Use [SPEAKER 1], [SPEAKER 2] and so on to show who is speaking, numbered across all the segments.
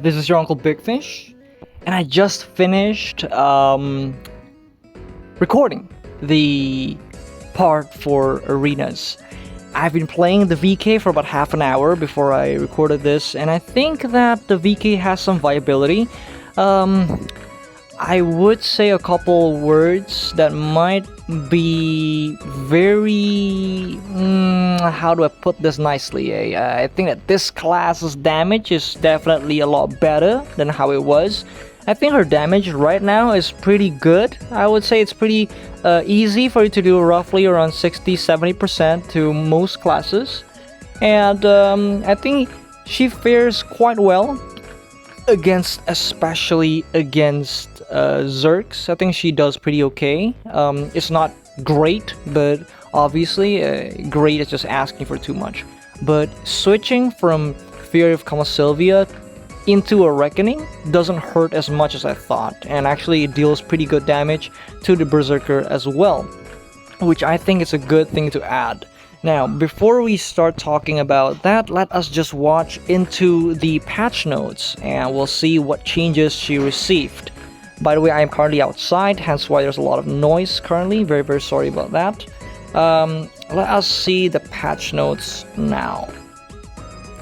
[SPEAKER 1] This is your Uncle Big Fish, and I just finished recording the part for arenas. I've been playing the VK for about half an hour before I recorded this, and I think that the VK has some viability. I would say a couple words that might be very... how do I put this nicely? I think that this class's damage is definitely a lot better than how it was. I think her damage right now is pretty good. I would say it's pretty easy for you to do roughly around 60-70% to most classes. And I think she fares quite well especially against Zerks. I think she does pretty okay. It's not great, but obviously great is just asking for too much. But switching from Fury of Kama Sylvia into a Reckoning doesn't hurt as much as I thought, and actually it deals pretty good damage to the Berserker as well, which I think is a good thing to add. Now, before we start talking about that, let us just watch into the patch notes and we'll see what changes she received. By the way, I am currently outside, hence why there's a lot of noise currently. Very, very sorry about that. Let us see the patch notes now.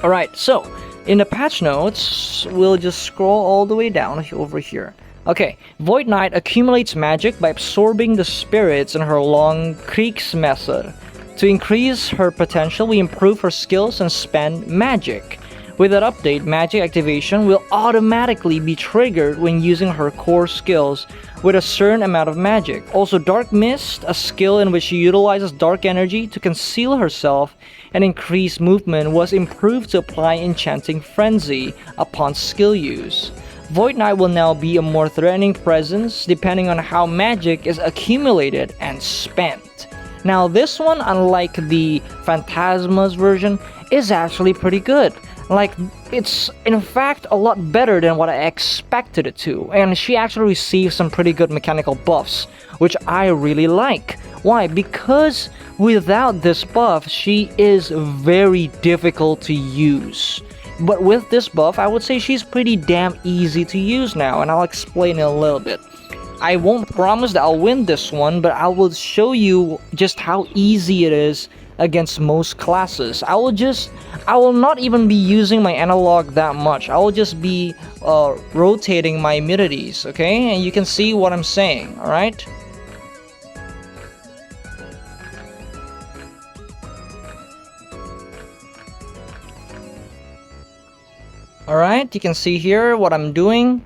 [SPEAKER 1] Alright, so in the patch notes, we'll just scroll all the way down over here. Okay, Void Knight accumulates magic by absorbing the spirits in her long Kriegsmesser. To increase her potential, we improve her skills and spend magic. With that update, magic activation will automatically be triggered when using her core skills with a certain amount of magic. Also, Dark Mist, a skill in which she utilizes dark energy to conceal herself and increase movement, was improved to apply Enchanting Frenzy upon skill use. Void Knight will now be a more threatening presence depending on how magic is accumulated and spent. Now this one, unlike the Phantasma's version, is actually pretty good. Like, it's in fact a lot better than what I expected it to, and she actually received some pretty good mechanical buffs, which I really like. Why? Because without this buff, she is very difficult to use. But with this buff, I would say she's pretty damn easy to use now, and I'll explain in a little bit. I won't promise that I'll win this one, but I will show you just how easy it is against most classes. I will not even be using my analog that much. I will just be rotating my immunities, okay? And you can see what I'm saying, alright? Alright, you can see here what I'm doing.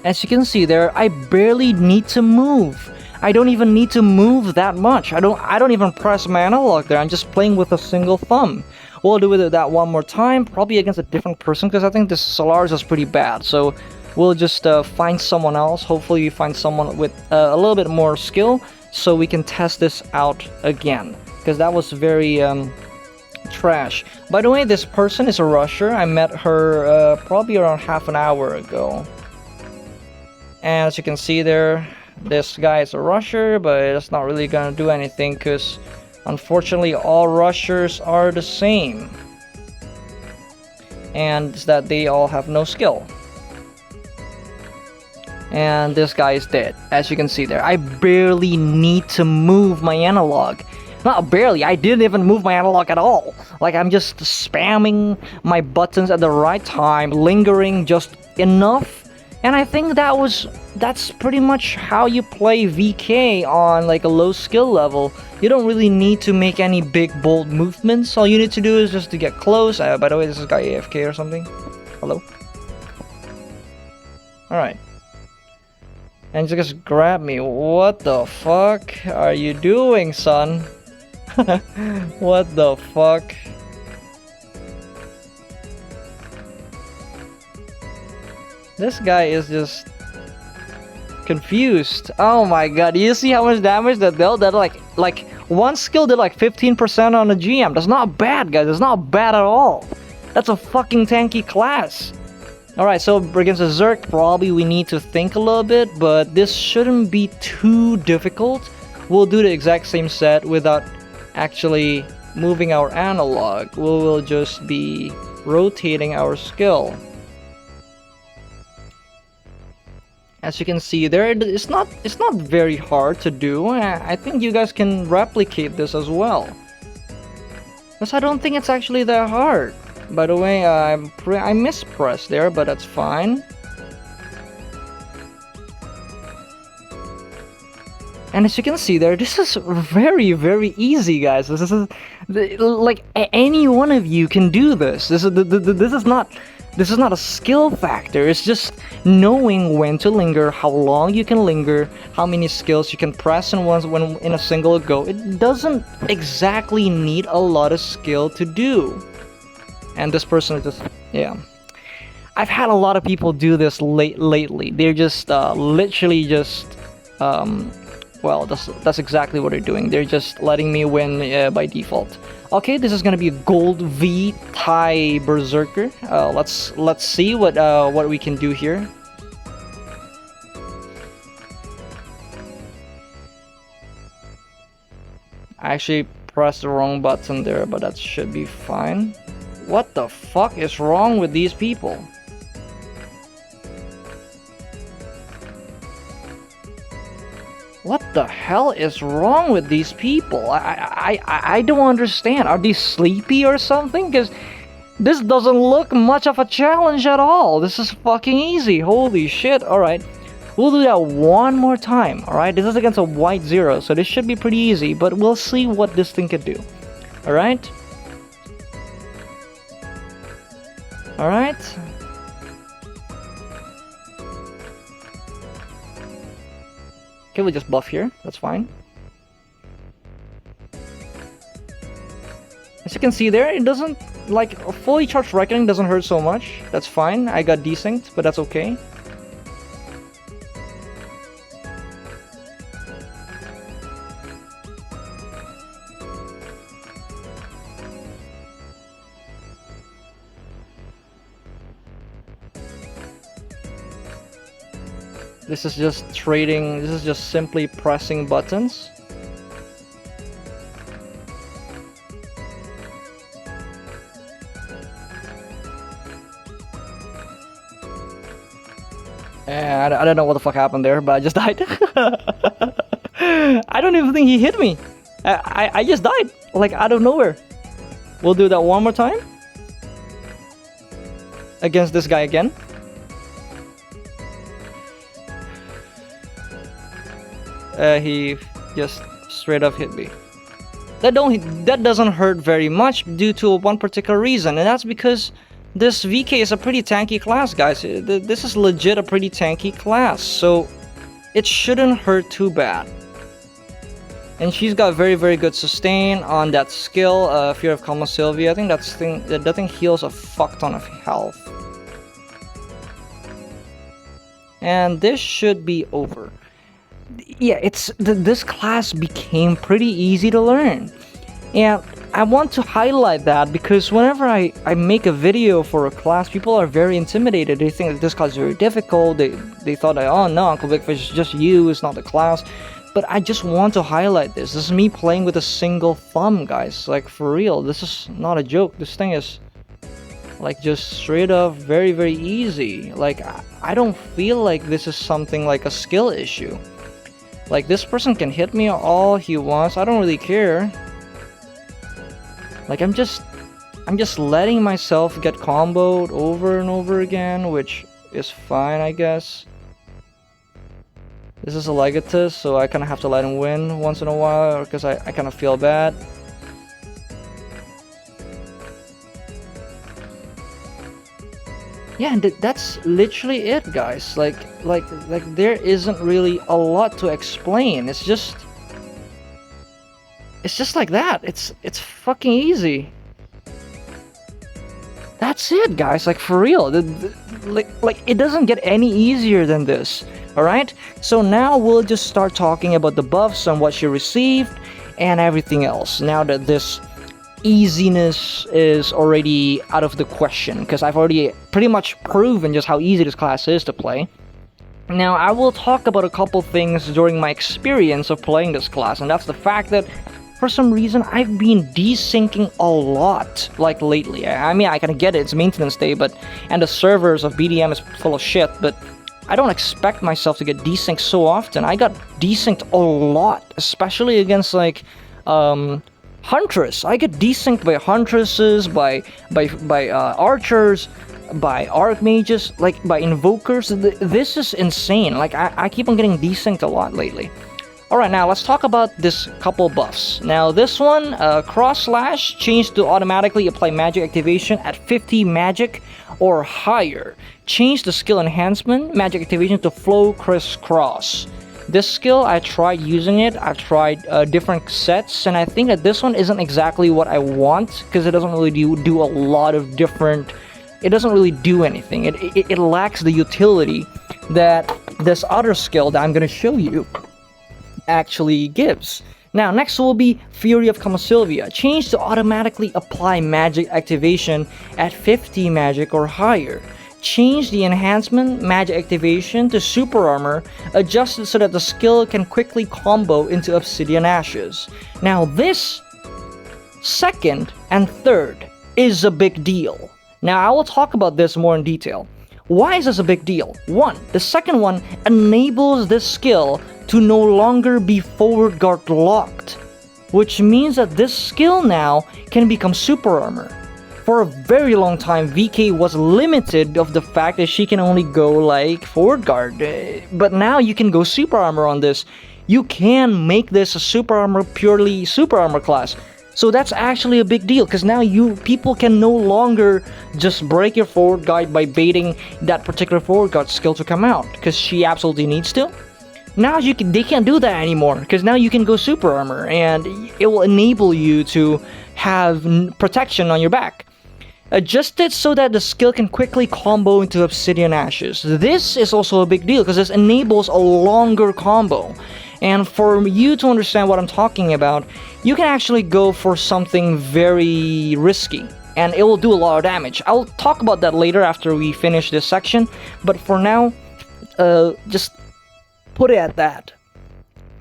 [SPEAKER 1] As you can see there, I barely need to move. I don't even need to move that much. I don't even press my analog there. I'm just playing with a single thumb. We'll do that one more time, probably against a different person, because I think this Solaris is pretty bad. So we'll just find someone else. Hopefully we find someone with a little bit more skill, so we can test this out again, because that was very trash. By the way, this person is a rusher. I met her probably around half an hour ago. And as you can see there, this guy is a rusher, but it's not really gonna do anything because unfortunately all rushers are the same. And it's that they all have no skill. And this guy is dead, as you can see there. I barely need to move my analog. Not barely, I didn't even move my analog at all. Like, I'm just spamming my buttons at the right time, lingering just enough. And I think that's pretty much how you play VK on like a low skill level. You don't really need to make any big bold movements. All you need to do is just to get close. By the way, this is guy AFK or something. Hello? Alright. And just grab me. What the fuck are you doing, son? What the fuck? This guy is just confused. Oh my god, do you see how much damage that dealt? That like one skill did like 15% on a GM. That's not bad, guys. That's not bad at all. That's a fucking tanky class. Alright, so against a Zerk, probably we need to think a little bit, but this shouldn't be too difficult. we'll do the exact same set without actually moving our analog. We will just be rotating our skill. As you can see there, it's not very hard to do. I think you guys can replicate this as well. Because I don't think it's actually that hard. By the way, I mispressed there, but that's fine. And as you can see there, this is very, very easy, guys. This is like any one of you can do this. This is not a skill factor. It's just knowing when to linger, how long you can linger, how many skills you can press in when in a single go. It doesn't exactly need a lot of skill to do. And this person is just, yeah. I've had a lot of people do this lately. They're just literally just well, that's exactly what they're doing. They're just letting me win by default. Okay, this is gonna be a gold V Thai Berserker. Let's see what we can do here. I actually pressed the wrong button there, but that should be fine. What the fuck is wrong with these people? What the hell is wrong with these people? I don't understand. Are they sleepy or something? Because this doesn't look much of a challenge at all. This is fucking easy. Holy shit. Alright. We'll do that one more time. Alright. This is against a white 0. So this should be pretty easy. But we'll see what this thing can do. Alright. Alright. Okay, we'll just buff here. That's fine. As you can see there, it doesn't, like, a fully charged reckoning doesn't hurt so much. That's fine. I got desynced, but that's okay. This is just trading, this is just simply pressing buttons. And I don't know what the fuck happened there, but I just died. I don't even think he hit me. I just died, like out of nowhere. We'll do that one more time. Against this guy again. He just straight up hit me. That doesn't hurt very much due to one particular reason, and that's because this VK is a pretty tanky class, guys. This is legit a pretty tanky class, so it shouldn't hurt too bad. And she's got very, very good sustain on that skill, Fear of Calma Sylvia. I think that thing heals a fuck ton of health. And this should be over. Yeah, this class became pretty easy to learn, and I want to highlight that because whenever I make a video for a class, people are very intimidated. They think that this class is very difficult. They thought that, oh no, Uncle Big Fish is just you, it's not the class. But I just want to highlight this. This is me playing with a single thumb, guys. Like, for real, this is not a joke. This thing is like just straight up very, very easy. Like, I don't feel like this is something like a skill issue. Like, this person can hit me all he wants. I don't really care. Like, I'm just letting myself get comboed over and over again, which is fine, I guess. This is a Legatus, so I kind of have to let him win once in a while, because I kind of feel bad. Yeah, and that's literally it, guys. Like there isn't really a lot to explain. It's just like that. It's fucking easy. That's it, guys. Like, for real. Like it doesn't get any easier than this. All right. So now we'll just start talking about the buffs and what she received and everything else. Now that this easiness is already out of the question, because I've already pretty much proven just how easy this class is to play. Now, I will talk about a couple things during my experience of playing this class, and that's the fact that for some reason I've been desyncing a lot, like lately. I mean, I kind of get it, it's maintenance day, and the servers of BDM is full of shit, but I don't expect myself to get desynced so often. I got desynced a lot, especially against like Huntress. I get desynced by Huntresses, by archers, by archmages, like by invokers. This is insane. Like I keep on getting desynced a lot lately. Alright, now let's talk about this couple buffs. Now this one, Cross Slash, changed to automatically apply magic activation at 50 magic or higher. Change the skill enhancement, magic activation to Flow Crisscross. This skill, I tried using it, I've tried different sets, and I think that this one isn't exactly what I want, because it doesn't really do a lot of different... It doesn't really do anything. It lacks the utility that this other skill that I'm going to show you actually gives. Now, next will be Fury of Camasylvia. Change to automatically apply magic activation at 50 magic or higher. Change the enhancement magic activation to Super Armor, adjusted so that the skill can quickly combo into Obsidian Ashes. Now, this second and third is a big deal. Now, I will talk about this more in detail. Why is this a big deal? One, the second one enables this skill to no longer be forward guard locked, which means that this skill now can become Super Armor. For a very long time, VK was limited of the fact that she can only go like forward guard, but now you can go Super Armor on this. You can make this a Super Armor, purely Super Armor class. So that's actually a big deal, because now people can no longer just break your forward guard by baiting that particular forward guard skill to come out, because she absolutely needs to. Now they can't do that anymore, because now you can go Super Armor, and it will enable you to have protection on your back. Adjusted so that the skill can quickly combo into Obsidian Ashes. This is also a big deal, because this enables a longer combo. And for you to understand what I'm talking about, you can actually go for something very risky, and it will do a lot of damage. I'll talk about that later after we finish this section, but for now, just put it at that.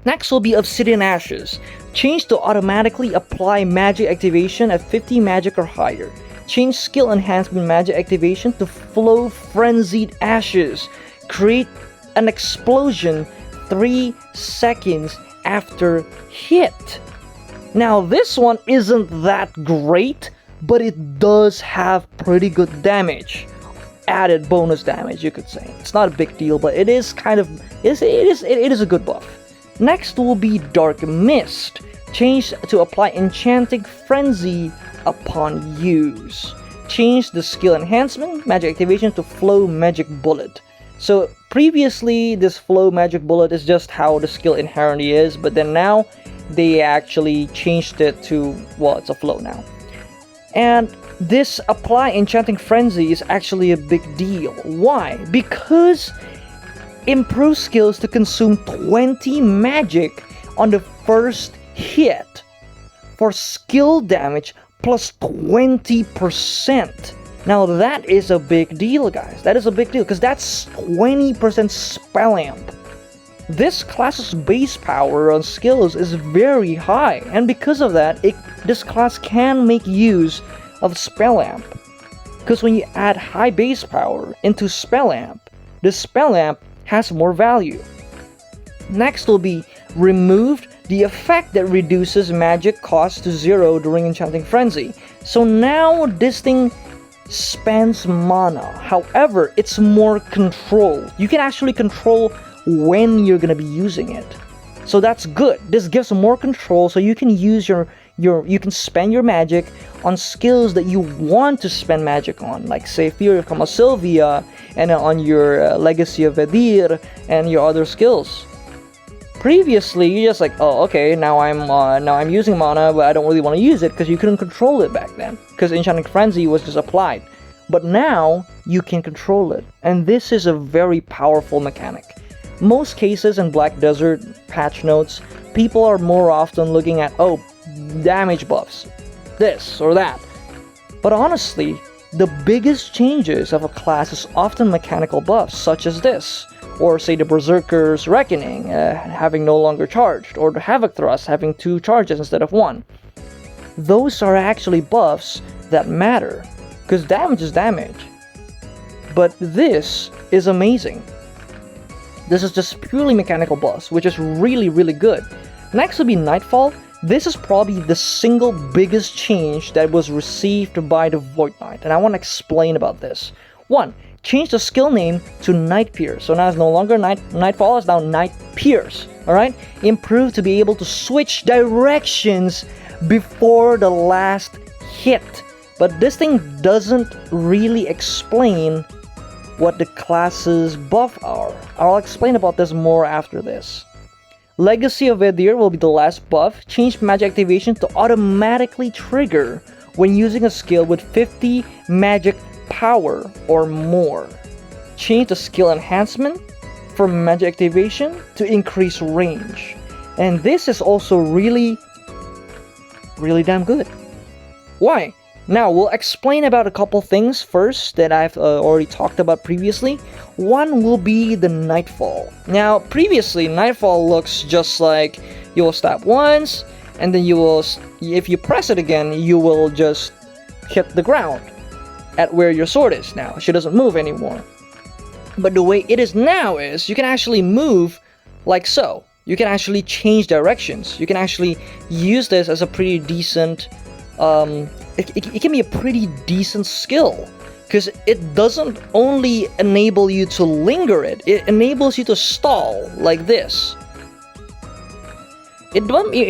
[SPEAKER 1] Next will be Obsidian Ashes. Change to automatically apply magic activation at 50 magic or higher. Change skill enhancement magic activation to Flow Frenzied Ashes. Create an explosion 3 seconds after hit. Now this one isn't that great, but it does have pretty good damage. Added bonus damage, you could say. It's not a big deal, but it is kind of it is a good buff. Next will be Dark Mist. Change to apply Enchanting Frenzy upon use. Change the skill enhancement magic activation to Flow Magic Bullet. So previously, this Flow Magic Bullet is just how the skill inherently is, but then now they actually changed it to, well, it's a flow now. And this apply Enchanting Frenzy is actually a big deal. Why? Because improve skills to consume 20 magic on the first hit for skill damage plus 20%. Now that is a big deal, guys. That is a big deal, because that's 20% spell amp. This class's base power on skills is very high, and because of that, this class can make use of spell amp. Because when you add high base power into spell amp, the spell amp has more value. Next will be removed the effect that reduces magic cost to 0 during Enchanting Frenzy. So now this thing spends mana. However, it's more controlled. You can actually control when you're gonna be using it. So that's good. This gives more control, so you can use you can spend your magic on skills that you want to spend magic on, like say Fury of Camasylvia, and on your Legacy of Vedir and your other skills. Previously, you're just like, oh, okay, now I'm using mana, but I don't really want to use it, because you couldn't control it back then, because Enchanting Frenzy was just applied. But now, you can control it, and this is a very powerful mechanic. Most cases in Black Desert patch notes, people are more often looking at, oh, damage buffs, this or that. But honestly, the biggest changes of a class is often mechanical buffs, such as this, or say the Berserker's Reckoning having no longer charged, or the Havoc Thrust having 2 charges instead of 1. Those are actually buffs that matter, because damage is damage. But this is amazing. This is just purely mechanical buffs, which is really, really good. Next will be Nightfall. This is probably the single biggest change that was received by the Void Knight, and I want to explain about this. 1. Change the skill name to Night Pierce. So now it's no longer Nightfall, it's now Night Pierce. Alright? Improved to be able to switch directions before the last hit. But this thing doesn't really explain what the classes buff are. I'll explain about this more after this. Legacy of Vedir will be the last buff. Change magic activation to automatically trigger when using a skill with 50 magic power or more. Change the skill enhancement from magic activation to increase range. And this is also really damn good. Why? Now, we'll explain about a couple things first that I've already talked about previously. One will be the Nightfall. Now, previously, Nightfall looks just like you will stab once, and then you will, if you press it again, you will just hit the ground at where your sword is now. She doesn't move anymore. But the way it is now is, you can actually move like so. You can actually change directions. You can actually use this as a pretty decent, it can be a pretty decent skill. Because it doesn't only enable you to linger it enables you to stall like this. It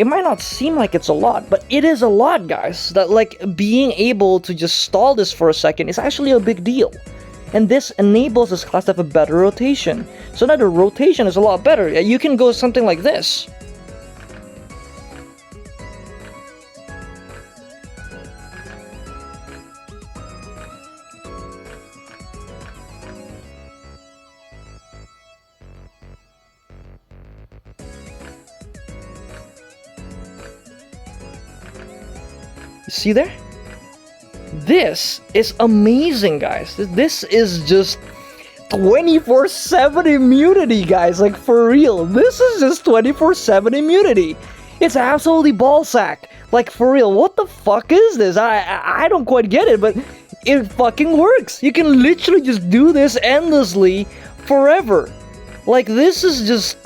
[SPEAKER 1] might not seem like it's a lot, but it is a lot, guys. That like being able to just stall this for a second is actually a big deal. And this enables this class to have a better rotation. So now the rotation is a lot better. You can go something like this. See there? This is amazing, guys. This is just 24/7 immunity, guys. Like, for real. This is just 24/7 immunity. It's absolutely ballsack. Like, for real. What the fuck is this? I don't quite get it, but it fucking works. You can literally just do this endlessly forever. Like, this is just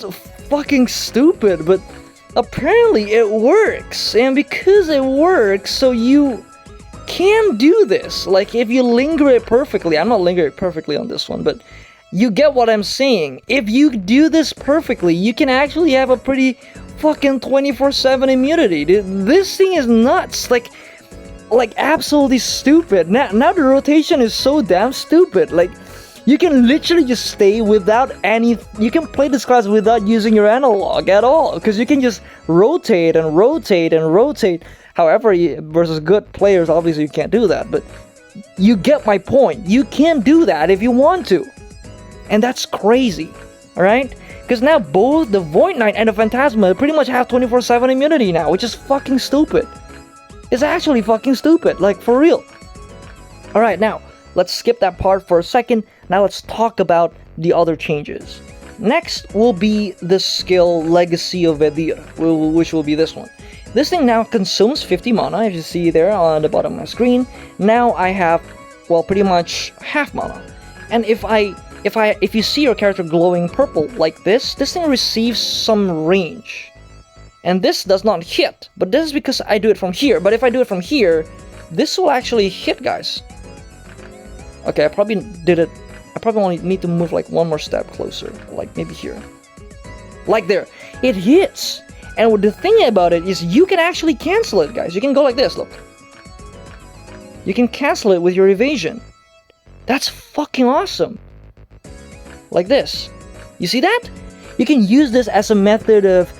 [SPEAKER 1] fucking stupid, but apparently it works. And because it works, so you can do this. Like, if you linger it perfectly. I'm not lingering perfectly on this one, but you get what I'm saying. If you do this perfectly, you can actually have a pretty fucking 24/7 immunity. This thing is nuts. Like absolutely stupid. Now the rotation is so damn stupid. Like, you can literally just stay without any... You can play this class without using your analog at all, because you can just rotate and rotate and rotate. However, versus good players, obviously you can't do that, but you get my point. You can do that if you want to. And that's crazy, alright? Because now both the Void Knight and the Phantasma pretty much have 24/7 immunity now, which is fucking stupid. It's actually fucking stupid, like, for real. Alright, now, let's skip that part for a second. Now let's talk about the other changes. Next will be the skill Legacy of Vedir, which will be this one. This thing now consumes 50 mana, if you see there on the bottom of my screen. Now I have, well, pretty much half mana. And if you see your character glowing purple like this thing receives some range. And this does not hit, but this is because I do it from here. But if I do it from here, this will actually hit, guys. Okay, I probably only need to move like one more step closer, like maybe here. Like there. It hits! And the thing about it is you can actually cancel it, guys. You can go like this, look. You can cancel it with your evasion. That's fucking awesome. Like this. You see that? You can use this as a method of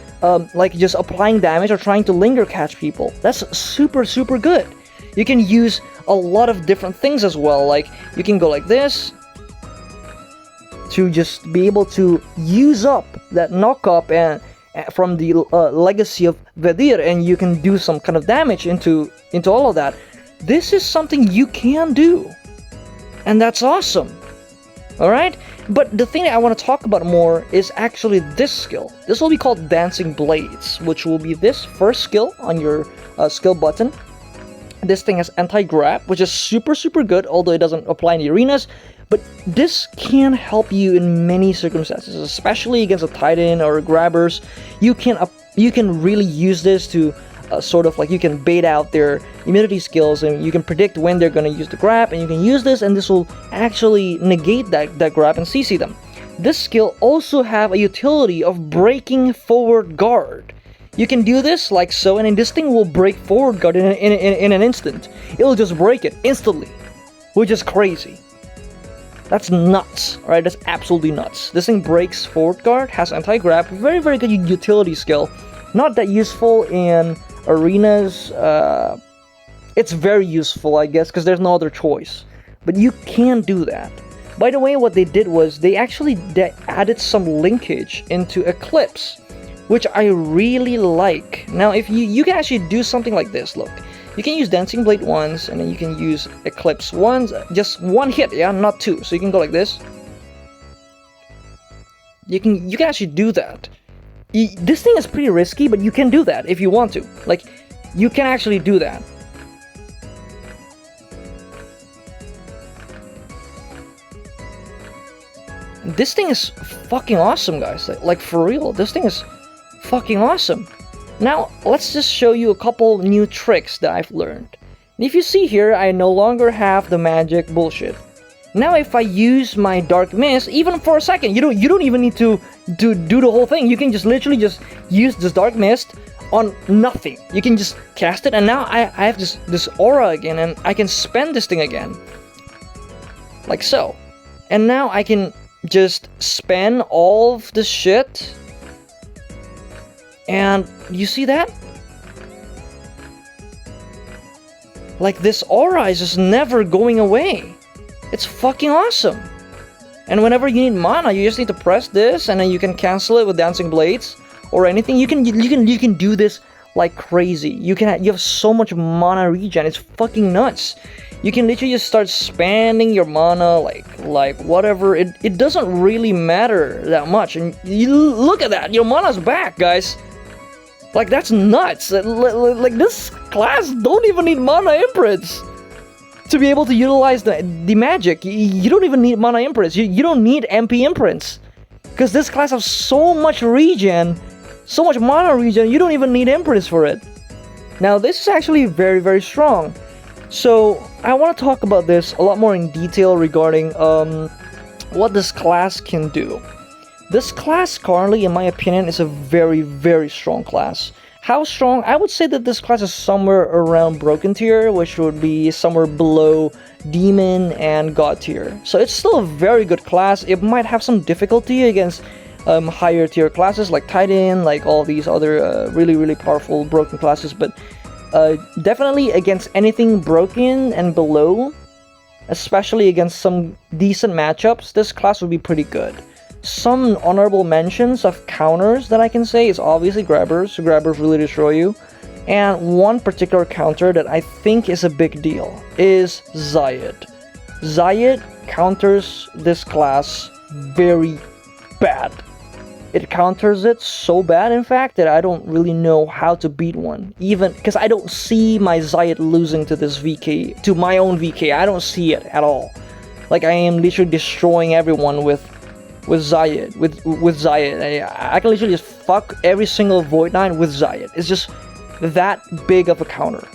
[SPEAKER 1] like just applying damage or trying to linger catch people. That's super, super good. You can use a lot of different things as well. Like, you can go like this to just be able to use up that knock-up and from the Legacy of Vedir, and you can do some kind of damage into all of that. This is something you can do, and that's awesome. Alright? But the thing that I want to talk about more is actually this skill. This will be called Dancing Blades, which will be this first skill on your skill button. This thing has anti-grab, which is super good, although it doesn't apply in the arenas. But this can help you in many circumstances, especially against a titan or grabbers. You can really use this to sort of like, you can bait out their immunity skills, and you can predict when they're going to use the grab, and you can use this, and this will actually negate that grab and CC them. This skill also have a utility of breaking forward guard. You can do this like so, and this thing will break forward guard in an instant. It'll just break it instantly, which is crazy. That's nuts, right? That's absolutely nuts. This thing breaks forward guard, has anti-grab, very good utility skill. Not that useful in arenas. It's very useful, I guess, because there's no other choice. But you can do that. By the way, what they did was they added some linkage into Eclipse, which I really like. Now, if you can actually do something like this, look. You can use Dancing Blade once, and then you can use Eclipse once, just one hit, yeah, not two. So you can go like this. You can actually do that. This thing is pretty risky, but you can do that if you want to. Like, you can actually do that. This thing is fucking awesome, guys. Like for real, this thing is fucking awesome. Now, let's just show you a couple new tricks that I've learned. And if you see here, I no longer have the magic bullshit. Now, if I use my Dark Mist, even for a second, you don't even need to do the whole thing. You can just literally just use this Dark Mist on nothing. You can just cast it, and now I have this aura again, and I can spend this thing again. Like so. And now I can just spend all of this shit. And you see that? Like, this aura is just never going away. It's fucking awesome. And whenever you need mana, you just need to press this, and then you can cancel it with Dancing Blades or anything. You can do this like crazy. You have so much mana regen. It's fucking nuts. You can literally just start spending your mana like whatever. It doesn't really matter that much. And you look at that. Your mana's back, guys. Like, that's nuts. Like, this class don't even need mana imprints to be able to utilize the magic. You don't even need mana imprints. You don't need MP imprints, because this class has so much regen, so much mana regen, you don't even need imprints for it. Now, this is actually very strong. So I want to talk about this a lot more in detail regarding what this class can do. This class currently, in my opinion, is a very strong class. How strong? I would say that this class is somewhere around Broken tier, which would be somewhere below Demon and God tier. So it's still a very good class. It might have some difficulty against higher tier classes like Titan, like all these other really powerful Broken classes, but definitely against anything Broken and below, especially against some decent matchups, this class would be pretty good. Some honorable mentions of counters that I can say is obviously Grabbers. Grabbers really destroy you. And one particular counter that I think is a big deal is Zayed. Zayed counters this class very bad. It counters it so bad, in fact, that I don't really know how to beat one. Even because I don't see my Zayed losing to this VK, to my own VK. I don't see it at all. Like, I am literally destroying everyone with Zayed, with Zayed. I can literally just fuck every single Void Knight with Zayed. It's just that big of a counter.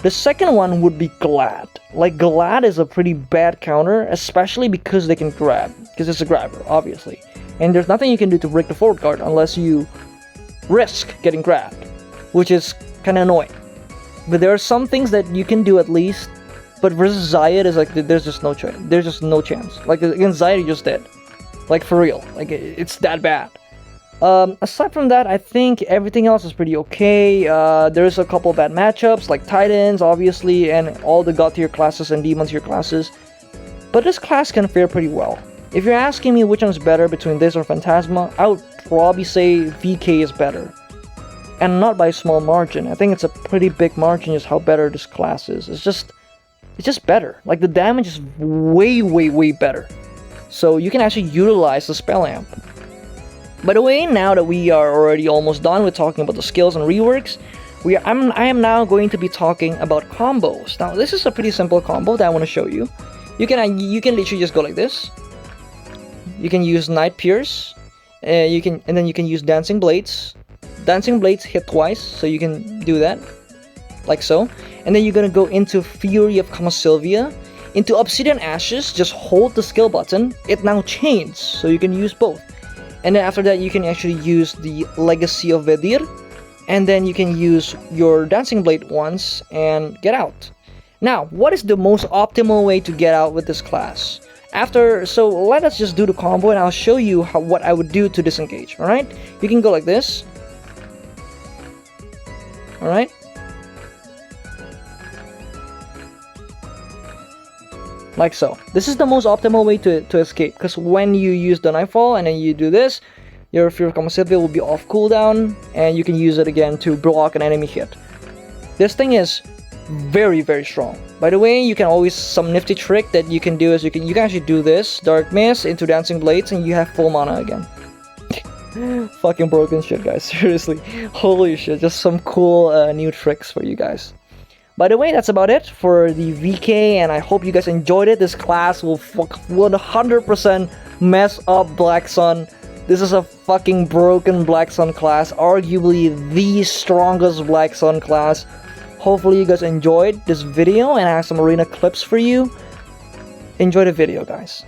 [SPEAKER 1] The second one would be Glad. Like, Glad is a pretty bad counter, especially because they can grab, because it's a grabber, obviously. And there's nothing you can do to break the forward guard unless you risk getting grabbed, which is kind of annoying. But there are some things that you can do at least, but versus Zayed is like, there's just no chance. There's just no chance. Like, against Zayed, you're just dead. Like, for real. Like, it's that bad. Aside from that, I think everything else is pretty okay. There's a couple bad matchups, like Titans, obviously, and all the God tier classes and Demon tier classes. But this class can fare pretty well. If you're asking me which one's better between this or Phantasma, I would probably say VK is better. And not by a small margin. I think it's a pretty big margin just how better this class is. It's just better. Like, the damage is way better. So you can actually utilize the spell amp. By the way, now that we are already almost done with talking about the skills and reworks, I am now going to be talking about combos. Now this is a pretty simple combo that I want to show you. You can literally just go like this. You can use Night Pierce, and then you can use Dancing Blades. Dancing Blades hit twice, so you can do that, like so. And then you're gonna go into Fury of Sylvia, into Obsidian Ashes. Just hold the skill button. It now chains, so you can use both. And then after that, you can actually use the Legacy of Vedir, and then you can use your Dancing Blade once and get out. Now, what is the most optimal way to get out with this class? So let us just do the combo, and I'll show you what I would do to disengage. All right, you can go like this. All right. Like so. This is the most optimal way to escape, because when you use the Nightfall and then you do this, your Fury of Sylvia will be off cooldown, and you can use it again to block an enemy hit. This thing is very, very strong. By the way, you can always, some nifty trick that you can do is you can actually do this Dark Mist into Dancing Blades, and you have full mana again. Fucking broken shit, guys. Seriously, holy shit, just some cool new tricks for you guys. By the way, that's about it for the VK, and I hope you guys enjoyed it. This class will 100% mess up Black Sun. This is a fucking broken Black Sun class, arguably the strongest Black Sun class. Hopefully you guys enjoyed this video, and I have some arena clips for you. Enjoy the video, guys.